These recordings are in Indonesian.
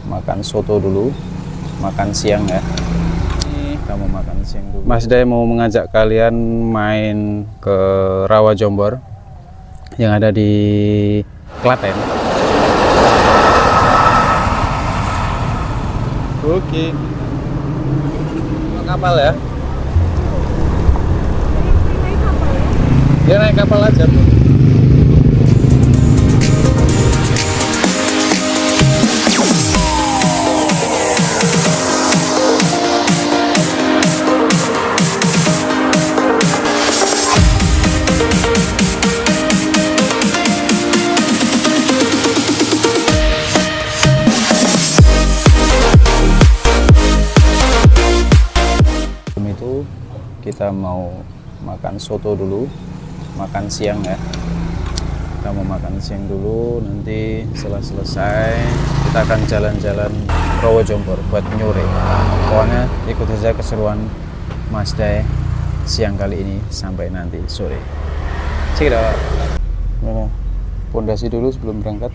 makan soto dulu, makan siang ya. Ini kamu makan siang dulu. Mas Day mau mengajak kalian main ke Rawa Jombor yang ada di Klaten. Oke. Kapal ya? Dia naik kapal aja, Bu. Itu kita mau makan soto dulu, makan siang ya. Kita mau makan siang dulu, nanti setelah selesai kita akan jalan-jalan Rawa Jombor buat nyore. Pokoknya ikut saja keseruan Mas Day siang kali ini sampai nanti sore. Cek dah. Pondasi dulu sebelum berangkat.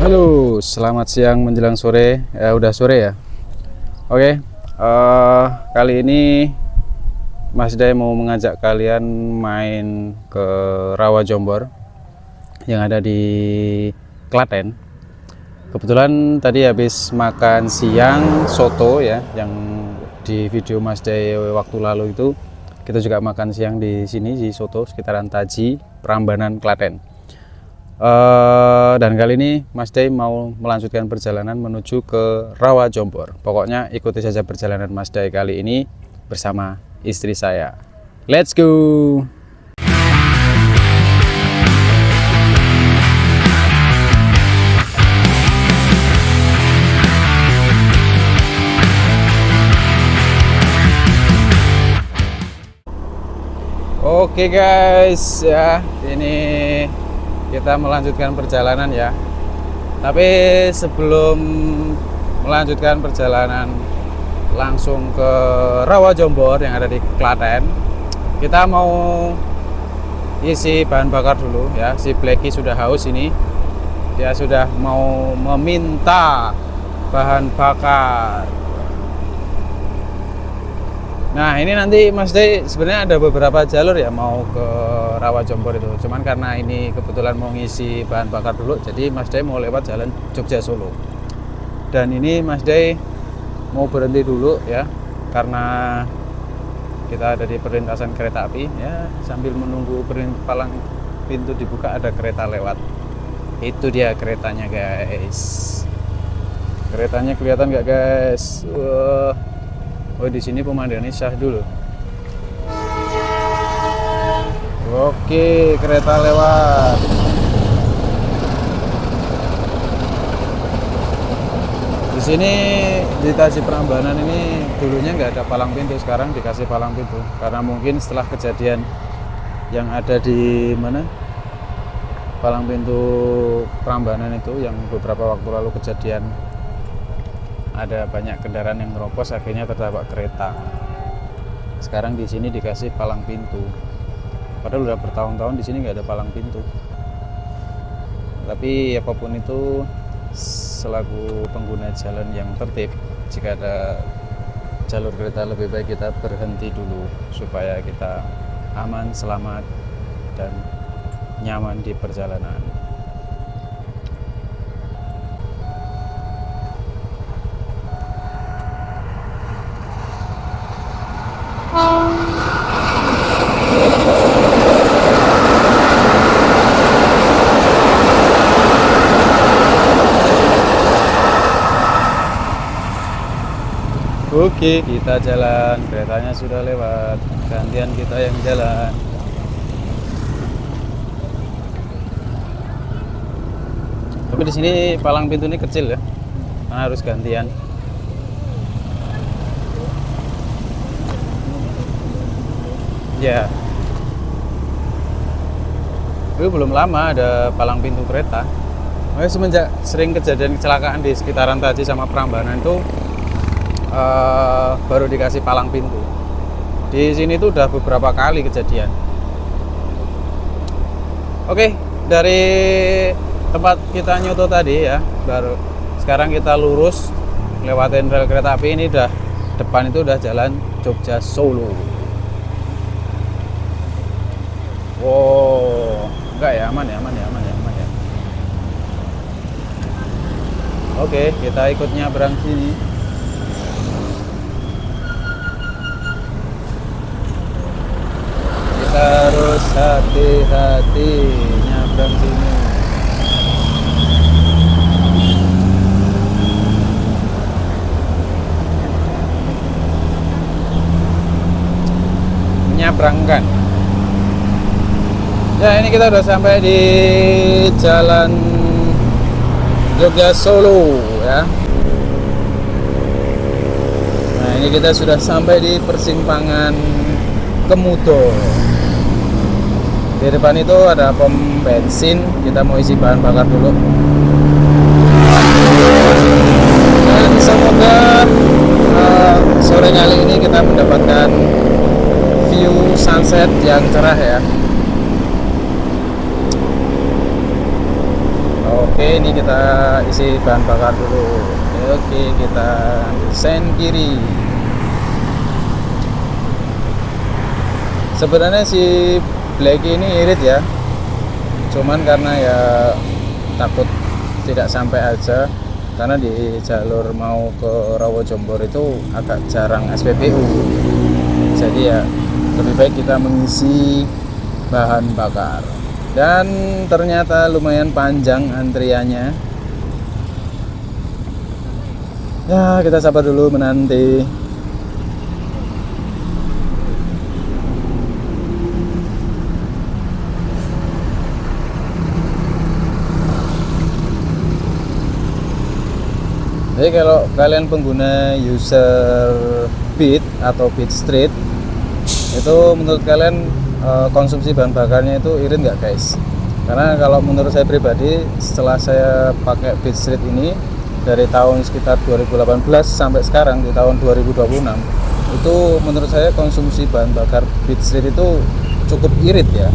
Halo, selamat siang menjelang sore. Udah sore ya. Oke, kali ini Mas Day mau mengajak kalian main ke Rawa Jombor yang ada di Klaten. Kebetulan tadi habis makan siang soto ya, yang di video Mas Day waktu lalu itu kita juga makan siang di sini di soto sekitaran Taji, Prambanan, Klaten. Dan kali ini Mas Day mau melanjutkan perjalanan menuju ke Rawa Jombor. Pokoknya ikuti saja perjalanan Mas Day kali ini bersama istri saya. Let's go! Oke guys, ya ini kita melanjutkan perjalanan ya. Tapi sebelum melanjutkan perjalanan langsung ke Rawa Jombor yang ada di Klaten, kita mau isi bahan bakar dulu ya. Si Blacky sudah haus ini, dia sudah mau meminta bahan bakar. Nah ini nanti Mas Day sebenarnya ada beberapa jalur ya mau ke Rawa Jombor itu. Cuman karena ini kebetulan mau ngisi bahan bakar dulu, jadi Mas Day mau lewat jalan Jogja Solo. Dan ini Mas Day mau berhenti dulu ya, karena kita ada di perlintasan kereta api ya. Sambil menunggu palang pintu dibuka ada kereta lewat. Itu dia keretanya guys. Keretanya kelihatan nggak guys? Oh di sini pemandangannya syah dulu. Oke, kereta lewat. Di sini di Taji Prambanan ini dulunya nggak ada palang pintu, sekarang dikasih palang pintu karena mungkin setelah kejadian yang ada di mana palang pintu Prambanan itu yang beberapa waktu lalu kejadian ada banyak kendaraan yang menerobos akhirnya tertabrak kereta. Sekarang di sini dikasih palang pintu. Padahal udah bertahun-tahun di sini nggak ada palang pintu. Tapi apapun itu, selaku pengguna jalan yang tertib, jika ada jalur kereta lebih baik kita berhenti dulu supaya kita aman, selamat, dan nyaman di perjalanan. Oke, kita jalan. Keretanya sudah lewat. Gantian kita yang jalan. Tapi di sini palang pintu ini kecil ya. karena harus gantian. Ya, tapi belum lama ada palang pintu kereta. Makanya semenjak sering kejadian kecelakaan di sekitaran Taji sama Prambanan itu baru dikasih palang pintu. Di sini tuh udah beberapa kali kejadian. Oke, dari tempat kita nyoto tadi ya, baru sekarang kita lurus lewatin rel kereta api. Ini udah depan itu udah jalan Jogja Solo. Wow, enggak ya, aman ya. Oke, kita ikut nyabrang sini. Kita harus hati-hati nyabrang sini. Menyabrangkan. Ya, ini kita udah sampai di jalan Jogja Solo ya. Nah, ini kita sudah sampai di persimpangan Kemudo. Di depan itu ada pom bensin, kita mau isi bahan bakar dulu. Dan semoga sore kali ini kita mendapatkan view sunset yang cerah ya. Oke, ini kita isi bahan bakar dulu. Oke, kita sen kiri. Sebenarnya si Blacky ini irit ya, cuman karena ya takut tidak sampai aja, karena di jalur mau ke Rawojombor itu agak jarang SPBU. Jadi ya lebih baik kita mengisi bahan bakar. Dan ternyata lumayan panjang antriannya. Ya, kita sabar dulu menanti. Jadi kalau kalian pengguna user Beat atau Beat Street, itu menurut kalian konsumsi bahan bakarnya itu irit nggak guys? Karena kalau menurut saya pribadi, setelah saya pakai Beat Street ini dari tahun sekitar 2018 sampai sekarang di tahun 2026, itu menurut saya konsumsi bahan bakar Beat Street itu cukup irit ya,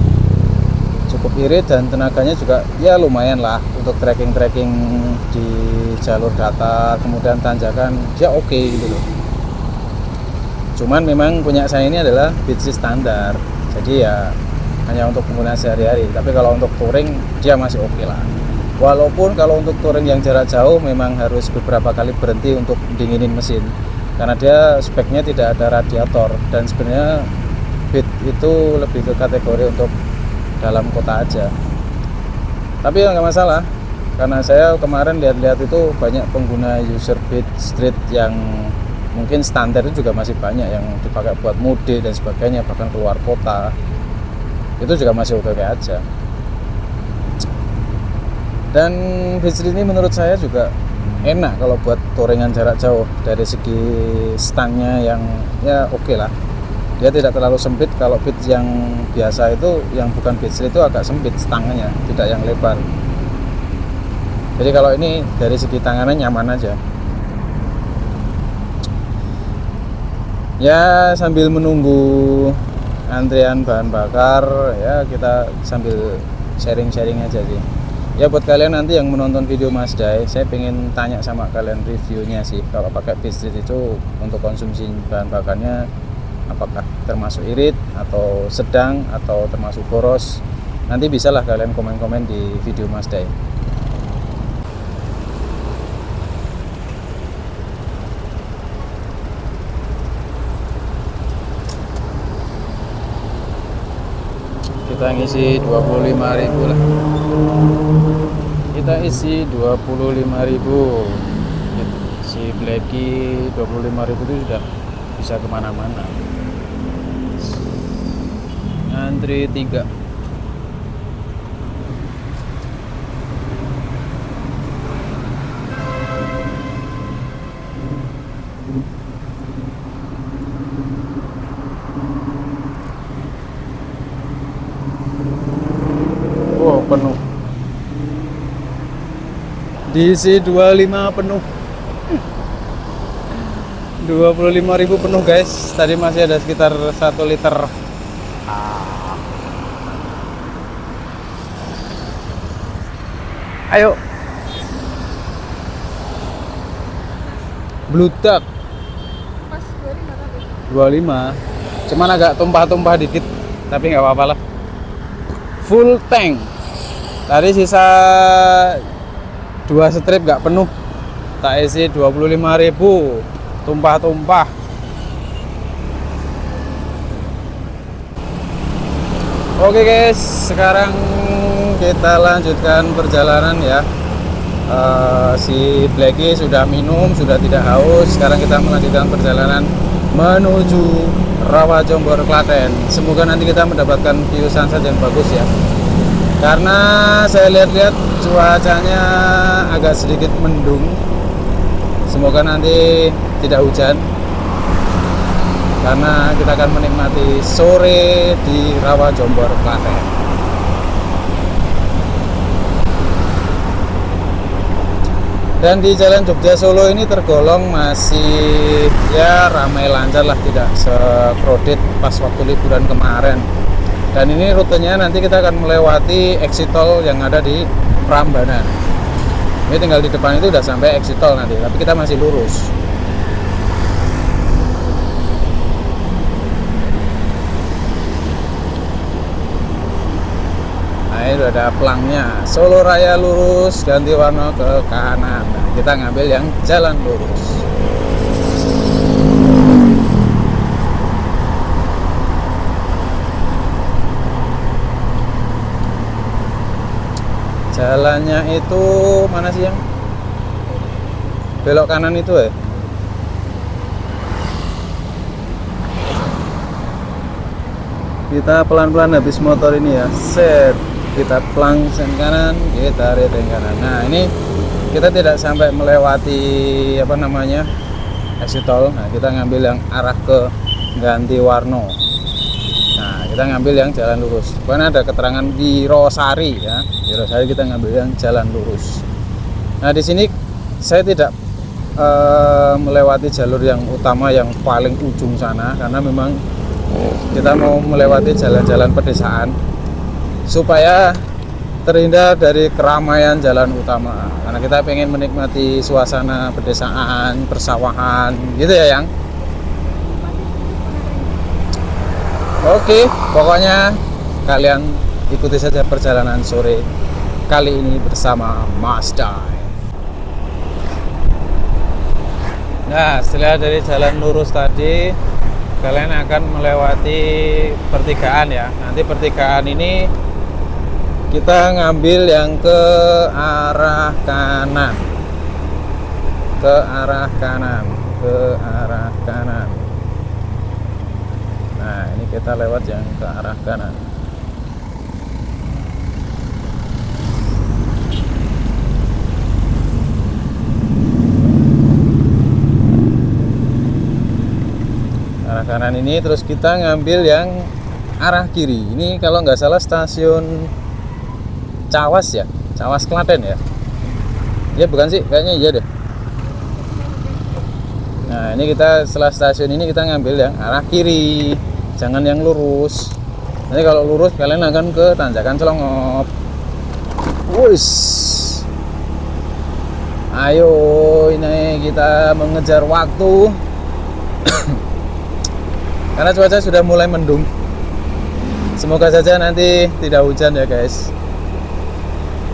cukup irit, dan tenaganya juga ya lumayan lah untuk trekking di jalur datar, kemudian tanjakan dia oke gitu loh. Cuman memang punya saya ini adalah Beat Street standar, jadi ya hanya untuk penggunaan sehari-hari. Tapi kalau untuk touring dia masih oke lah. Walaupun kalau untuk touring yang jarak jauh memang harus beberapa kali berhenti untuk dinginin mesin, karena dia speknya tidak ada radiator, dan sebenarnya Beat itu lebih ke kategori untuk dalam kota aja. Tapi ya nggak masalah, karena saya kemarin lihat-lihat itu banyak pengguna user Beat Street yang mungkin standar itu juga masih banyak yang dipakai buat mudik dan sebagainya, bahkan keluar kota itu juga masih oke aja. Dan Beat Street ini menurut saya juga enak kalau buat touringan jarak jauh, dari segi stangnya yang ya oke lah, dia tidak terlalu sempit. Kalau Beat yang biasa itu, yang bukan Beat Street itu agak sempit stangnya, tidak yang lebar. Jadi kalau ini dari segi tangannya nyaman aja. Ya, sambil menunggu antrian bahan bakar ya, kita sambil sharing-sharing aja sih. Ya, buat kalian nanti yang menonton video Mas Day, saya pengen tanya sama kalian reviewnya sih, kalau pakai Beat Street itu untuk konsumsi bahan bakarnya apakah termasuk irit atau sedang atau termasuk boros. Nanti bisalah kalian komen-komen di video Mas Day. Kita ngisi 25.000 lah, kita isi 25.000. Si Blacky 25.000 itu sudah bisa kemana-mana. Antri 3. penuh. Diisi 25 penuh. 25.000 penuh guys. Tadi masih ada sekitar 1 liter. Ayo. Bludak. Pas 25 tadi. 25. Cuman agak tumpah-tumpah dikit, tapi nggak apa-apa lah. Full tank. Tadi sisa 2 strip nggak penuh. Tak isi 25.000. Tumpah-tumpah. Oke guys, sekarang kita lanjutkan perjalanan ya. Si Blacky sudah minum, sudah tidak haus. Sekarang kita melanjutkan perjalanan menuju Rawa Jombor, Klaten. Semoga nanti kita mendapatkan view sunset yang bagus ya. Karena saya lihat-lihat cuacanya agak sedikit mendung. Semoga nanti tidak hujan. Karena kita akan menikmati sore di Rawa Jombor, Klaten. Dan di Jalan Jogja Solo ini tergolong masih ya ramai lancar lah, tidak se-crowded pas waktu liburan kemarin. Dan ini rutenya nanti kita akan melewati exit tol yang ada di Prambanan. Ini tinggal di depan itu udah sampai exit tol nanti, tapi kita masih lurus. Nah, itu ada pelangnya. Solo Raya lurus, ganti warna ke kanan. Nah, kita ngambil yang jalan lurus. Jalannya itu mana sih yang belok kanan itu ya? Kita pelan-pelan habis motor ini ya. Set, kita pelang sen kanan, kita reteng kanan. Nah, ini kita tidak sampai melewati apa namanya exit tol. Nah, kita ngambil yang arah ke Ganti Warno. Nah, kita ngambil yang jalan lurus. Karena ada keterangan di Rosari ya. Di Rosari kita ngambil yang jalan lurus. Nah, di sini saya tidak melewati jalur yang utama yang paling ujung sana, karena memang kita mau melewati jalan-jalan pedesaan supaya terhindar dari keramaian jalan utama. Karena kita pengen menikmati suasana pedesaan, persawahan, gitu ya, Yang. Oke, pokoknya kalian ikuti saja perjalanan sore kali ini bersama Mas Dai. Nah, setelah dari jalan lurus tadi, kalian akan melewati pertigaan ya. Nanti pertigaan ini kita ngambil yang ke arah kanan. Ke arah kanan, ke arah kanan. Nah, ini kita lewat yang ke arah kanan. Arah kanan ini, terus kita ngambil yang arah kiri. Ini kalau nggak salah stasiun Cawas ya, Cawas Klaten ya. Ya bukan sih, kayaknya iya deh. Nah, ini kita setelah stasiun ini kita ngambil yang arah kiri, jangan yang lurus. Nanti kalau lurus kalian akan ke tanjakan Celongop. Wush. Ayo, ini kita mengejar waktu. Karena cuaca sudah mulai mendung. Semoga saja nanti tidak hujan ya guys.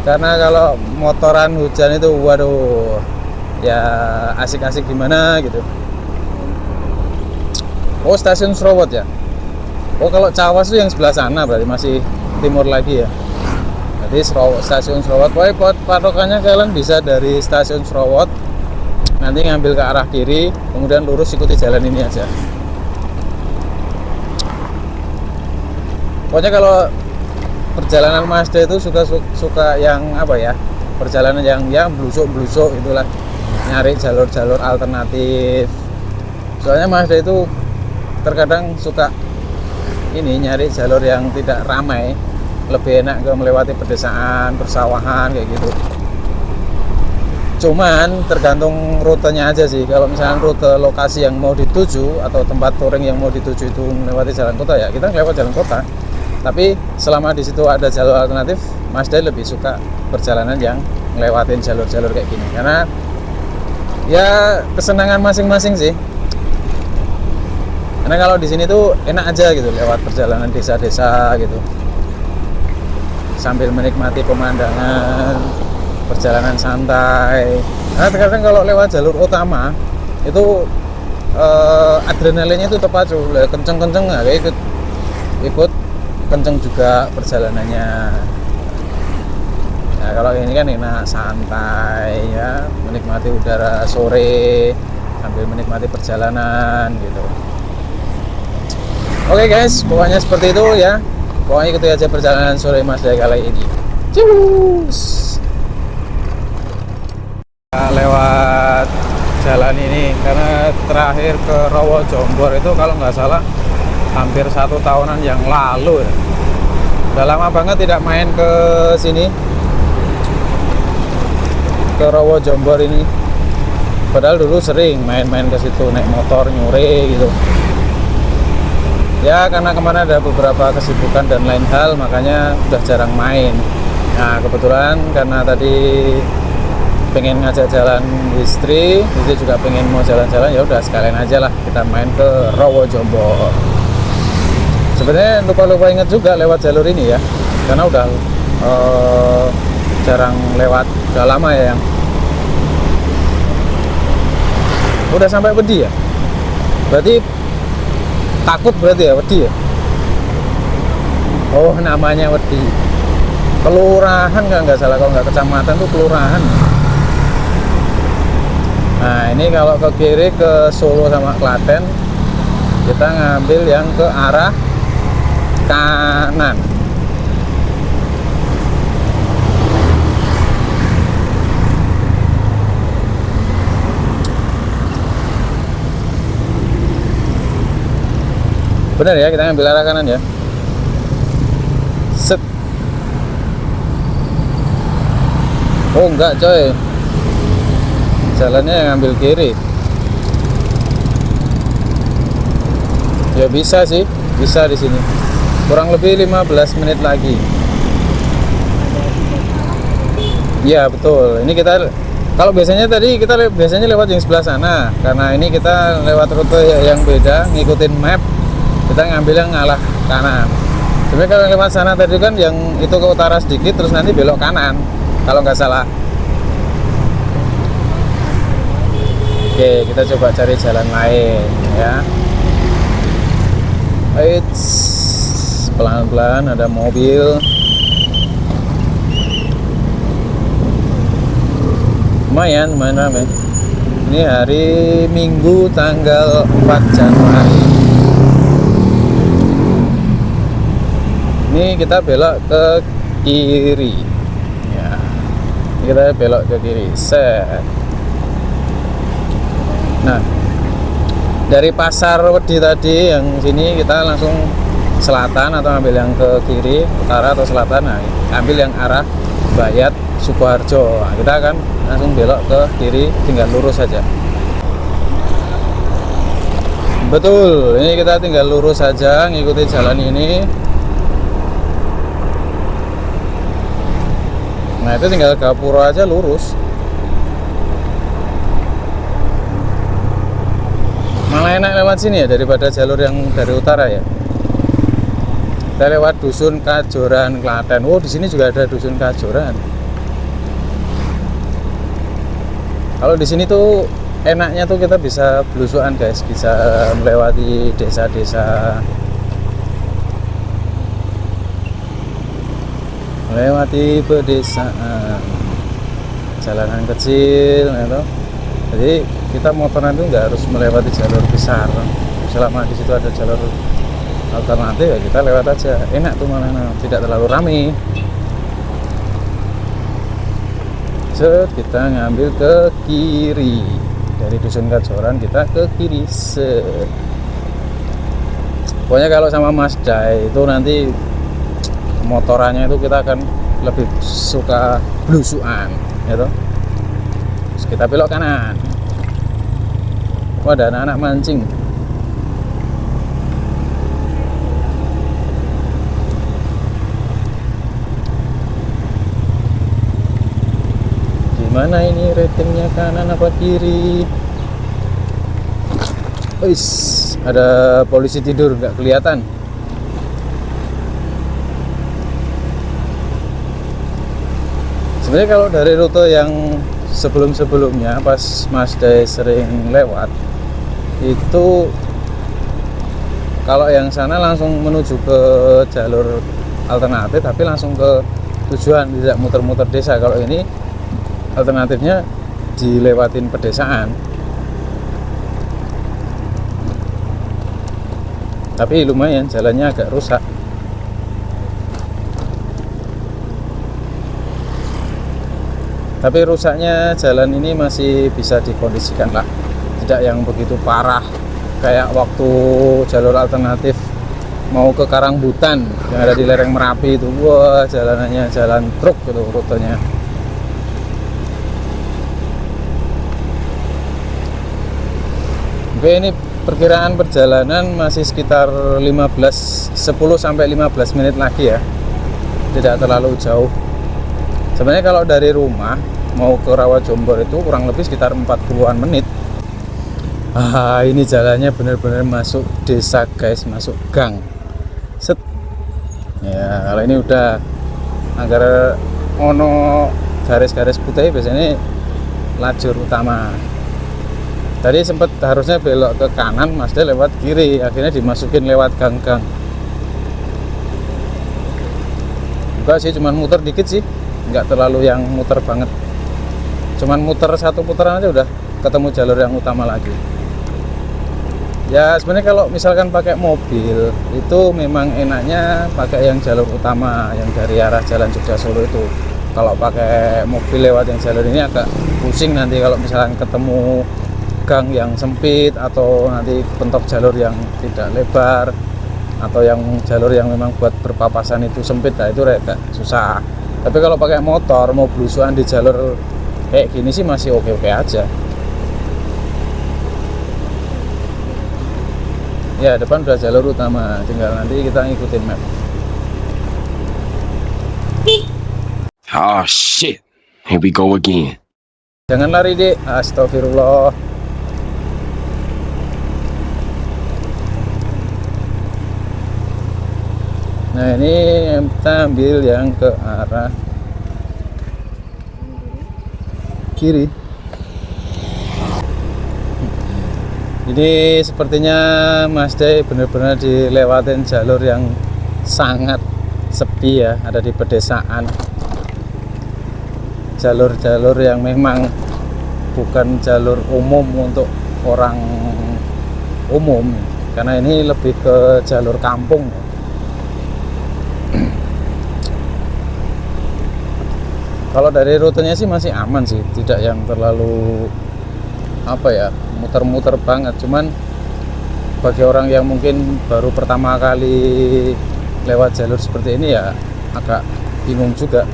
Karena kalau motoran hujan itu waduh, ya asik-asik gimana gitu. Oh, stasiun Srowot ya. Oh, kalau Cawas itu yang sebelah sana, berarti masih timur lagi ya. Jadi stasiun Srowot. Pokoknya patokannya kalian bisa dari stasiun Srowot, nanti ngambil ke arah kiri, kemudian lurus ikuti jalan ini aja. Pokoknya kalau perjalanan Mazda itu suka yang apa ya, perjalanan yang blusuk-blusuk itulah, nyari jalur-jalur alternatif. Soalnya Mazda itu terkadang suka ini nyari jalur yang tidak ramai, lebih enak ke melewati pedesaan, persawahan kayak gitu. Cuman tergantung rutenya aja sih. Kalau misalnya rute lokasi yang mau dituju atau tempat touring yang mau dituju itu melewati jalan kota, ya kita lewat jalan kota. Tapi selama di situ ada jalur alternatif, Mas Day lebih suka perjalanan yang ngelewatin jalur-jalur kayak gini, karena ya kesenangan masing-masing sih. Karena kalau di sini tuh enak aja gitu, lewat perjalanan desa-desa gitu, sambil menikmati pemandangan, perjalanan santai. Nah terkadang kalau lewat jalur utama itu adrenalinnya itu terpacu, kenceng-kenceng, ikut kenceng juga perjalanannya. Nah kalau ini kan enak santai ya, menikmati udara sore sambil menikmati perjalanan gitu. Oke guys, pokoknya seperti itu ya. Pokoknya ikuti aja perjalanan sore Mas Day kali ini. Cus. Lewat jalan ini karena terakhir ke Rowo Jombor itu kalau nggak salah hampir 1 tahunan yang lalu ya. Udah lama banget tidak main ke sini, ke Rowo Jombor ini. Padahal dulu sering main-main ke situ, naik motor nyure gitu. Ya karena kemana ada beberapa kesibukan dan lain hal, makanya udah jarang main. Nah kebetulan karena tadi pengen ngajak jalan istri, itu juga pengen mau jalan-jalan, ya udah sekalian aja lah kita main ke Rowo Jombor. Sebenarnya lupa-lupa inget juga lewat jalur ini ya, karena udah jarang lewat, udah lama ya yang. Udah sampai Wedi ya, berarti takut berarti ya, Wedi ya. Oh namanya Wedi, kelurahan nggak salah, kalau nggak kecamatan tuh kelurahan. Nah ini kalau ke kiri ke Solo sama Klaten, kita ngambil yang ke arah kanan. Benar ya, kita ngambil arah kanan ya. Set. Oh enggak coy, jalannya yang ngambil kiri. Ya bisa sih, bisa di sini. Kurang lebih 15 menit lagi. Iya betul. Ini kita kalau biasanya tadi kita biasanya lewat yang sebelah sana, karena ini kita lewat rute yang beda, ngikutin map. Kita ngambil yang ngalah kanan. Sebenarnya kalau lewat sana tadi kan yang itu ke utara sedikit, terus nanti belok kanan kalau nggak salah. Oke, kita coba cari jalan lain ya. Eits, pelan-pelan ada mobil. Lumayan ramai. Ini hari Minggu tanggal 4 Januari. Ini kita belok ke kiri ya, kita belok ke kiri set. Nah dari pasar Wedi tadi yang sini kita langsung selatan atau ambil yang ke kiri, utara atau selatan. Nah ambil yang arah Bayat Sukoharjo. Nah, kita akan langsung belok ke kiri, tinggal lurus saja. Betul, ini kita tinggal lurus saja, ngikuti jalan ini. Nah itu tinggal Gapuro aja lurus. Malah enak lewat sini ya daripada jalur yang dari utara ya. Kita lewat Dusun Kajoran Klaten. Oh di sini juga ada Dusun Kajoran. Kalau di sini tuh enaknya tuh kita bisa belusuan guys, bisa melewati desa-desa, melewati pedesaan, jalanan kecil gitu. Jadi kita motoran itu nggak harus melewati jalur besar, selama di situ ada jalur alternatif ya kita lewat aja, enak tuh malah, tidak terlalu ramai. Set, kita ngambil ke kiri dari Dusun Kajoran, kita ke kiri set. Pokoknya kalau sama Mas Day itu nanti motorannya itu kita akan lebih suka blusukan gitu. Terus kita belok kanan. Ada anak-anak mancing. Gimana ini ratingnya, kanan apa kiri? Wis, ada polisi tidur nggak kelihatan. Sebenarnya kalau dari rute yang sebelum-sebelumnya pas Mas Day sering lewat itu, kalau yang sana langsung menuju ke jalur alternatif tapi langsung ke tujuan, tidak muter-muter desa. Kalau ini alternatifnya dilewatin pedesaan. Tapi lumayan jalannya agak rusak. Tapi rusaknya jalan ini masih bisa dikondisikan lah, tidak yang begitu parah kayak waktu jalur alternatif mau ke Karangbutan yang ada di lereng Merapi itu. Wah, jalanannya jalan truk gitu rutenya. Oke, ini perkiraan perjalanan masih sekitar 10 sampai 15 menit lagi ya. Tidak terlalu jauh. Sebenarnya kalau dari rumah mau ke Rawajombor itu kurang lebih sekitar 40-an menit. Ini jalannya benar-benar masuk desa guys, masuk gang. Set. Ya, kalau ini udah agar ono garis-garis putih biasanya lajur utama. Tadi sempat harusnya belok ke kanan, Mas Day lewat kiri, akhirnya dimasukin lewat gang-gang. Enggak sih, cuman muter dikit sih, nggak terlalu yang muter banget. Cuman muter satu putaran aja udah ketemu jalur yang utama lagi. Ya sebenarnya kalau misalkan pakai mobil itu memang enaknya pakai yang jalur utama yang dari arah Jalan Jogja Solo itu. Kalau pakai mobil lewat yang jalur ini agak pusing nanti kalau misalkan ketemu gang yang sempit atau nanti bentok jalur yang tidak lebar atau yang jalur yang memang buat berpapasan itu sempit, nah itu agak susah. Tapi kalau pakai motor mau belusuan di jalur kayak gini sih masih oke-oke aja. Ya depan udah jalur utama, tinggal nanti kita ngikutin map. Oh shit, here we go again. Jangan lari dek, astagfirullah. Nah ini kita ambil yang ke arah kiri. Ini sepertinya Mas Day benar-benar dilewatin jalur yang sangat sepi ya, ada di pedesaan. Jalur-jalur yang memang bukan jalur umum untuk orang umum, karena ini lebih ke jalur kampung. Kalau dari rutenya sih masih aman sih, tidak yang terlalu apa ya, muter-muter banget. Cuman bagi orang yang mungkin baru pertama kali lewat jalur seperti ini ya agak bingung juga.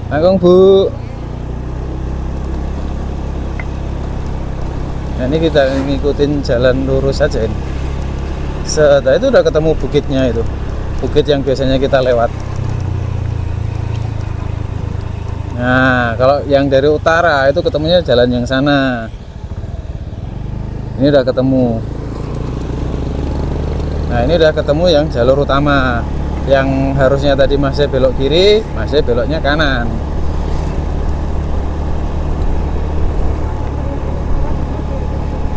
Assalamualaikum Bu. Nah, ini kita ngikutin jalan lurus saja ini. Setelah itu udah ketemu bukitnya itu, bukit yang biasanya kita lewat. Nah kalau yang dari utara itu ketemunya jalan yang sana. Ini udah ketemu. Nah ini udah ketemu yang jalur utama, yang harusnya tadi masih belok kiri, masih beloknya kanan.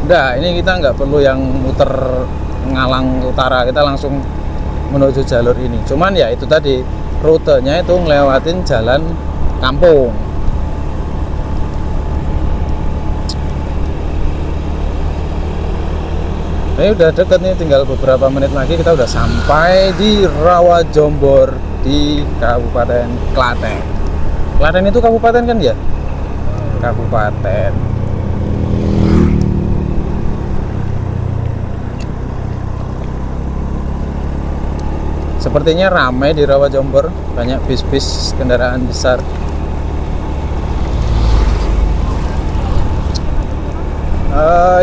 Udah, ini kita nggak perlu yang muter ngalang utara, kita langsung menuju jalur ini. Cuman ya itu tadi, rutenya itu ngelewatin jalan kampung. Ini udah deket nih, tinggal beberapa menit lagi kita udah sampai di Rawajombor di Kabupaten Klaten. Klaten itu kabupaten kan ya? Kabupaten. Sepertinya ramai di Rawajombor, banyak bis-bis kendaraan besar.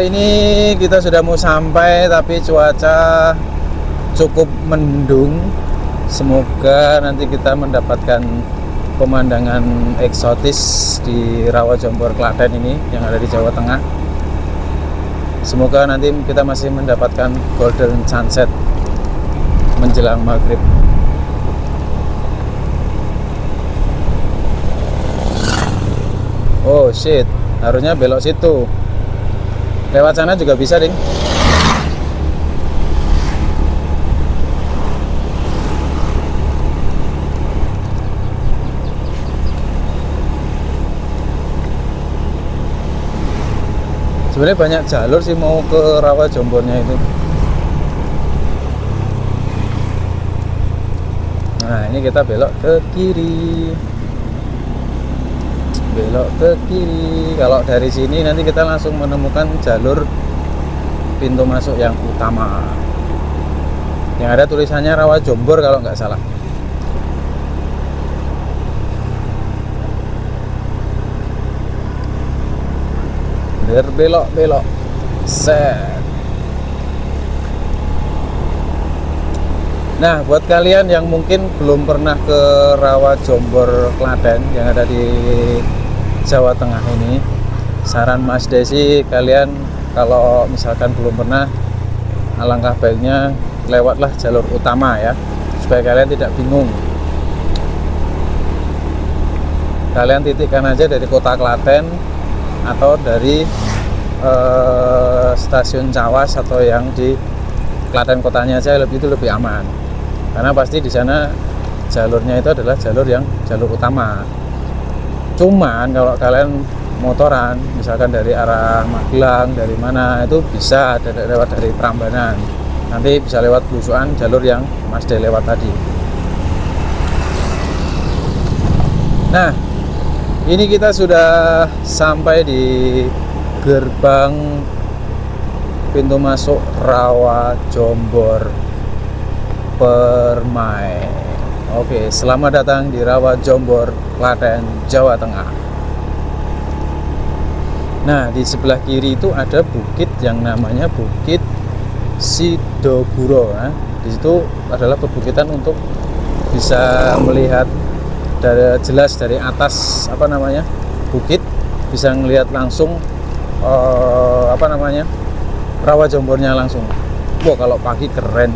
Ini kita sudah mau sampai, tapi cuaca cukup mendung. Semoga nanti kita mendapatkan pemandangan eksotis di Rawajombor Klaten ini yang ada di Jawa Tengah. Semoga nanti kita masih mendapatkan golden sunset menjelang maghrib. Oh shit, harusnya belok situ. Lewat sana juga bisa, ding. Sebenarnya banyak jalur sih mau ke Rawajombornya itu. Nah, ini kita belok ke kiri. Belok ke kiri. Kalau dari sini nanti kita langsung menemukan jalur pintu masuk yang utama. Yang ada tulisannya Rawajombor kalau nggak salah. Belok set. Nah, buat kalian yang mungkin belum pernah ke Rawajombor Klaten yang ada di Jawa Tengah ini, saran Mas Desi, kalian kalau misalkan belum pernah, alangkah baiknya lewatlah jalur utama ya, supaya kalian tidak bingung. Kalian titikkan aja dari kota Klaten atau dari stasiun Cawas atau yang di Klaten kotanya aja, itu lebih aman, karena pasti di sana jalurnya itu adalah jalur utama. Cuman kalau kalian motoran misalkan dari arah Magelang, dari mana, itu bisa lewat dari Prambanan, nanti bisa lewat Blusukan, jalur yang Mas De lewat tadi. Nah, ini kita sudah sampai di gerbang pintu masuk Rawajombor Permai. Oke, selamat datang di Rawajombor Klaten, Jawa Tengah. Nah, di sebelah kiri itu ada bukit yang namanya Bukit Sidoguro. Nah, di situ adalah perbukitan untuk bisa melihat jelas dari atas bukit, bisa melihat langsung Rawajombornya langsung. Wah, kalau pagi keren.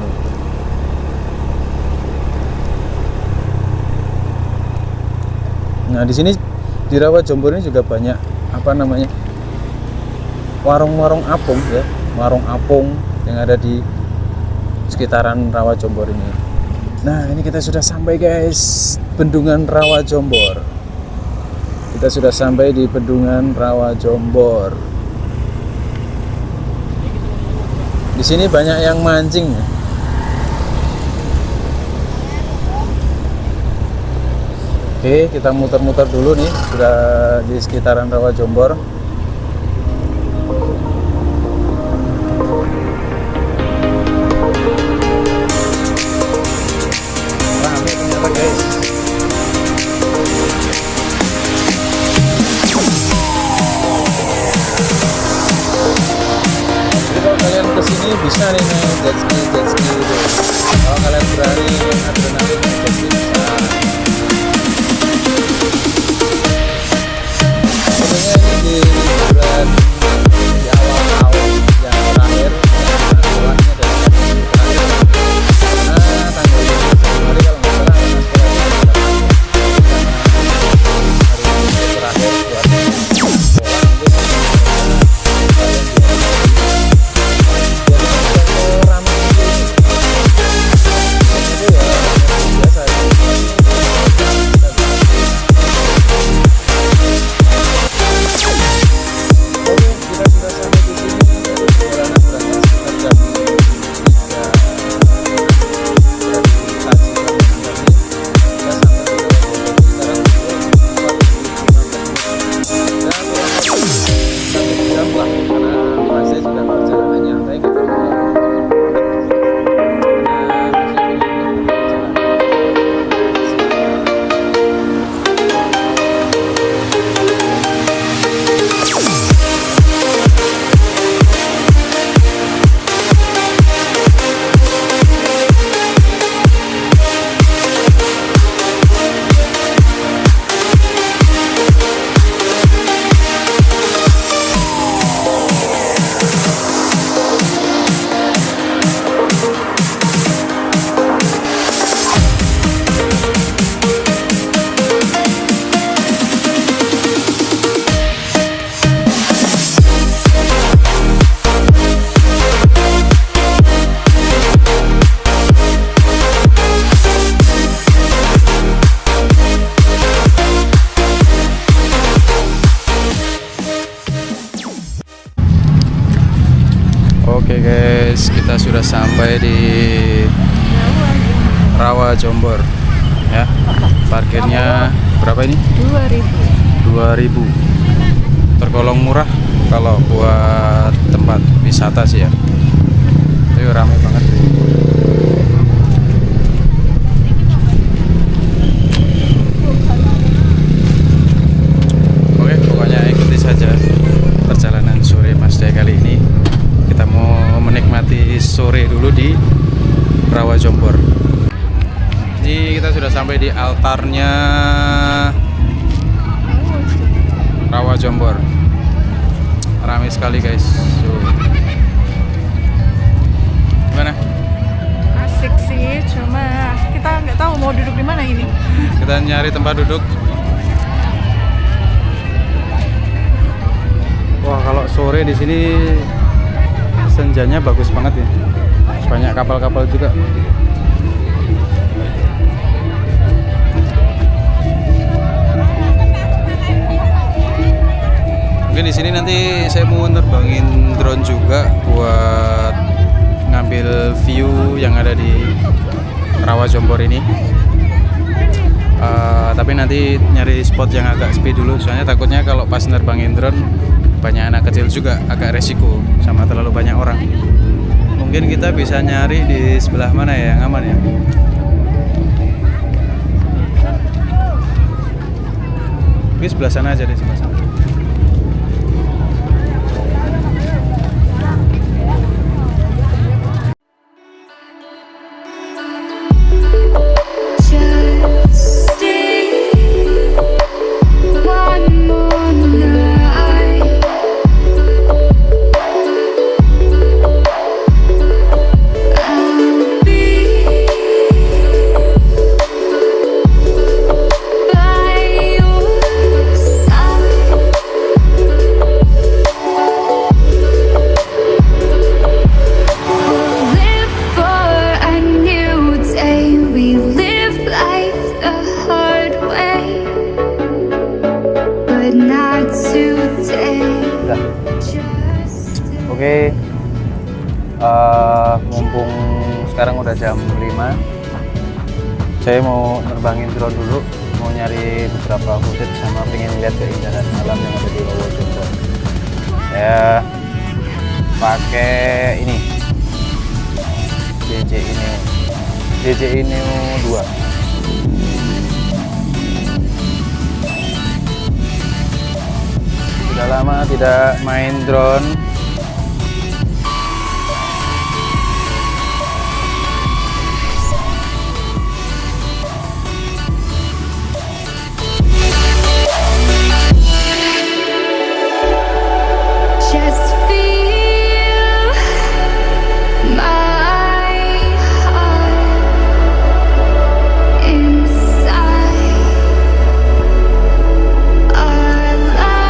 Nah, di sini di Rawajombor ini juga banyak warung-warung apung ya, warung apung yang ada di sekitaran Rawajombor ini. Nah, ini kita sudah sampai, guys, Bendungan Rawajombor. Kita sudah sampai di Bendungan Rawajombor. Di sini banyak yang mancing. Oke, kita muter-muter dulu nih, sudah di sekitaran Rawajombor. Ramai ternyata, guys. Jadi kalau kalian kesini bisa nih naik jet ski gitu. Kalau kalian berani adrenalin jet ski bisa. Sebenarnya ini di Oke guys, kita sudah sampai di Rawa Jombor ya. Parkirnya berapa ini? 2.000. 2.000. Tergolong murah kalau buat tempat wisata sih ya. Tapi ramai banget. Oke, pokoknya ikuti saja perjalanan sore Mas Day kali ini. Kita mau menikmati sore dulu di Rawa Jombor. Jadi kita sudah sampai di altarnya Rawa Jombor. Ramai sekali guys. Gimana? Asik sih, cuma kita nggak tahu mau duduk di mana ini. Kita nyari tempat duduk. Wah, kalau sore di sini senjanya bagus banget ya. Banyak kapal-kapal juga. Mungkin di sini nanti saya mau nerbangin drone juga buat ngambil view yang ada di Rawa Jombor ini. Tapi nanti nyari spot yang agak sepi dulu, soalnya takutnya kalau pas nerbangin drone banyak anak kecil juga, agak resiko sama terlalu banyak orang. Mungkin kita bisa nyari di sebelah mana ya yang aman ya. Mungkin sebelah sana aja deh, sebelah sana. Just stay one more night. I'll be by your side. We'll live for a new day. We live life the hard way, but not today. Just Oke, mumpung sekarang udah jam 5, saya mau nerbangin drone dulu, mau nyari beberapa footage sama pengen lihat keindahan alam yang ada di Rawa Jombor. Saya pakai ini DJI Neo 2. Sudah lama tidak main drone. Just feel my heart inside. Our love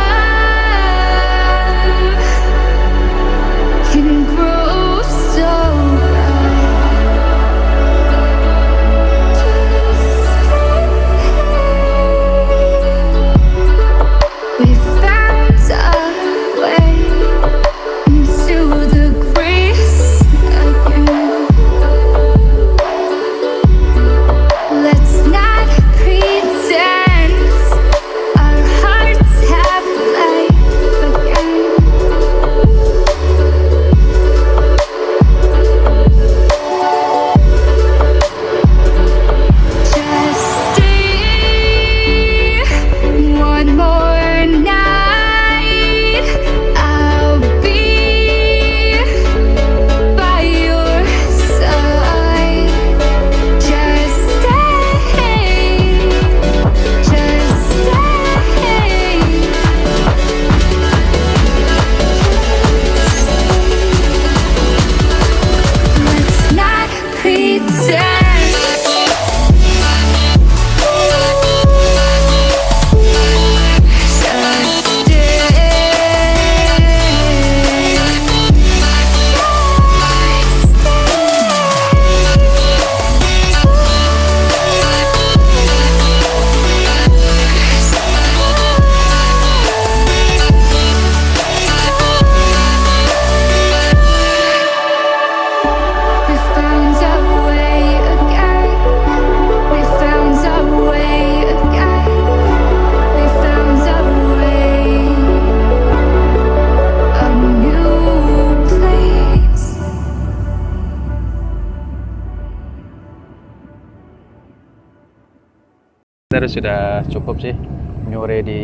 Kita sudah cukup sih nyore di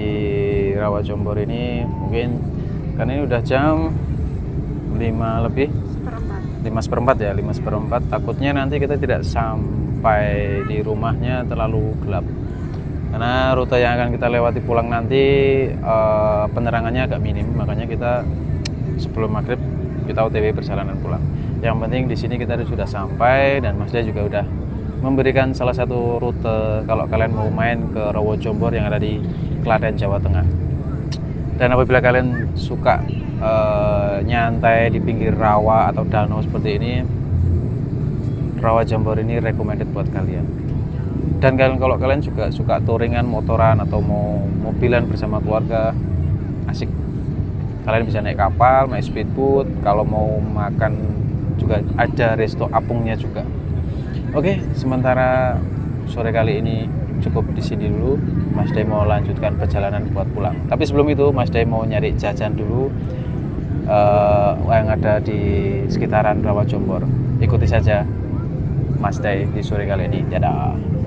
Rawajombor ini, mungkin karena ini udah jam 5 lebih, 5:04 ya, 5:04. Takutnya nanti kita tidak sampai di rumahnya terlalu gelap, karena rute yang akan kita lewati pulang nanti penerangannya agak minim, makanya kita sebelum maghrib kita OTW perjalanan pulang. Yang penting di sini kita sudah sampai, dan Mas Day juga udah memberikan salah satu rute kalau kalian mau main ke Rawajombor yang ada di Klaten, Jawa Tengah. Dan apabila kalian suka nyantai di pinggir rawa atau danau seperti ini, Rawajombor ini recommended buat kalian. Dan kalau kalian juga suka touringan, motoran, atau mau mobilan bersama keluarga, asik. Kalian bisa naik kapal, naik speedboat. Kalau mau makan juga ada resto apungnya juga. Oke, sementara sore kali ini cukup di sini dulu. Mas Day mau lanjutkan perjalanan buat pulang. Tapi sebelum itu Mas Day mau nyari jajan dulu yang ada di sekitaran Rawajombor. Ikuti saja Mas Day di sore kali ini. Dadah.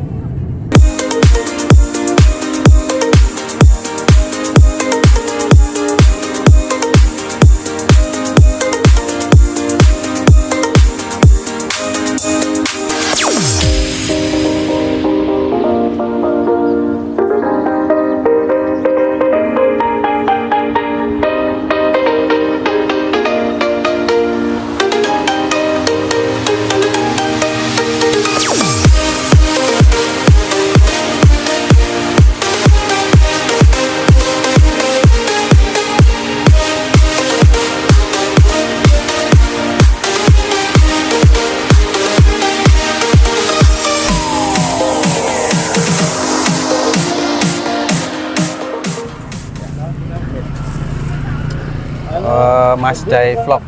Mas Day Vlog.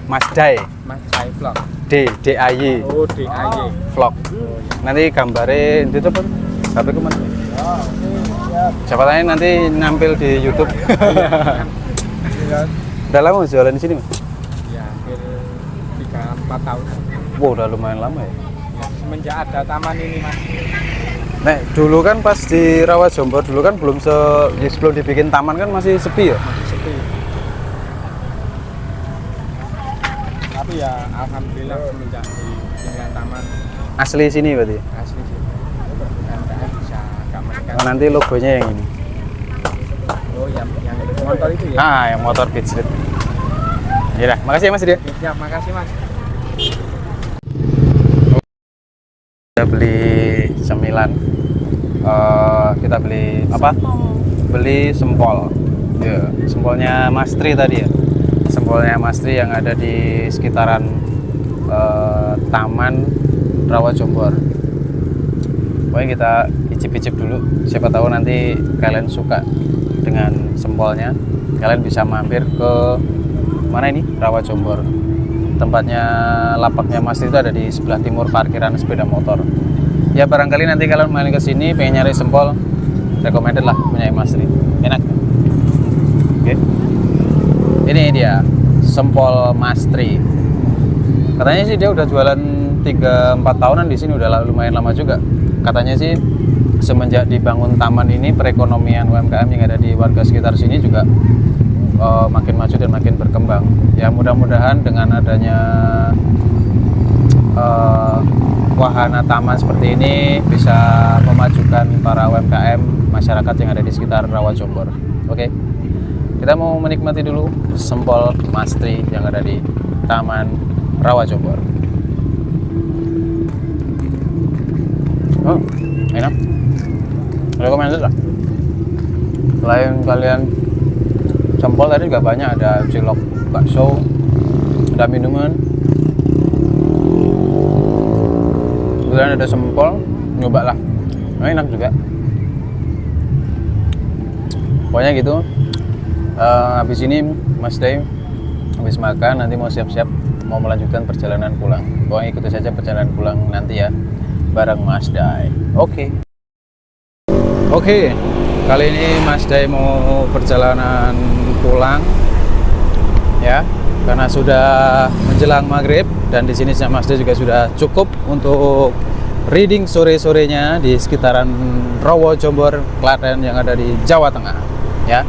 Mas Day Vlog. DAY Oh, DAY Vlog. Nanti gambarnya itu apa? HP ku mana? Siapa tahu nanti nampil di YouTube. Udah lama jualan di sini, Mas? Ya, hampir 3-4 tahun. Wow, udah lumayan lama ya. Ya, semenjak ada taman ini, Mas. Nek dulu kan pas di Rawajombor dulu kan belum sebelum dibikin taman kan masih sepi ya. Masih sepi. Tapi ya alhamdulillah semenjak dibikin taman Asli sini berarti. asli sih. UMKM bisa agak meningkat. Oh, nanti logonya yang ini. Oh, yang motor itu ya. Ah, yang motor Beat Street. Ya dah, makasih ya Mas dia. Ya, makasih, Mas. Kita beli cemilan. Kita beli apa? Beli sempol. Ya, sempolnya Mas Tri tadi ya. Sempolnya Mas Tri yang ada di sekitaran Taman Rawajombor. Pokoknya kita icip-icip dulu. Siapa tahu nanti kalian suka dengan sempolnya. Kalian bisa mampir ke mana ini? Rawajombor. Tempatnya, lapaknya Mas Tri itu ada di sebelah timur parkiran sepeda motor. Ya barangkali nanti kalian main ke sini pengen nyari sempol, recommended lah punya Mas Tri. Enak. Oke. Ini dia sempol Mas Tri. Katanya sih dia udah jualan 3-4 tahunan di sini, udah lumayan lama juga. Katanya sih semenjak dibangun taman ini perekonomian UMKM yang ada di warga sekitar sini juga makin maju dan makin berkembang. Ya mudah-mudahan dengan adanya wahana taman seperti ini bisa memajukan para UMKM masyarakat yang ada di sekitar Rawajombor. Oke, kita mau menikmati dulu sempol Mas Tri yang ada di Taman Rawajombor. Oh, enak. Recommended lah. Selain kalian sempol tadi juga banyak, ada cilok, bakso, ada minuman. Kemudian ada sempol, nyoba lah. Nah, enak juga. Pokoknya gitu. Habis ini Mas Day habis makan nanti mau siap-siap mau melanjutkan perjalanan pulang. Pokoknya ikuti saja perjalanan pulang nanti ya bareng Mas Day. Oke. Kali ini Mas Day mau perjalanan pulang ya, karena sudah menjelang maghrib dan di sini Mas Day juga sudah cukup untuk reading sore-sorenya di sekitaran Rowo, Jombor, Klaten yang ada di Jawa Tengah ya.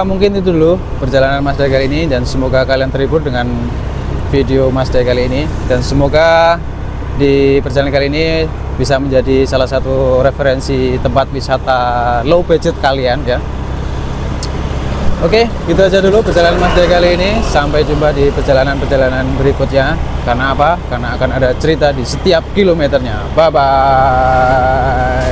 Mungkin itu dulu perjalanan Mas Day kali ini, dan semoga kalian terhibur dengan video Mas Day kali ini, dan semoga di perjalanan kali ini bisa menjadi salah satu referensi tempat wisata low budget kalian ya. Oke, gitu aja dulu perjalanan Mas Day kali ini. Sampai jumpa di perjalanan-perjalanan berikutnya. Karena apa? Karena akan ada cerita di setiap kilometernya. Bye bye.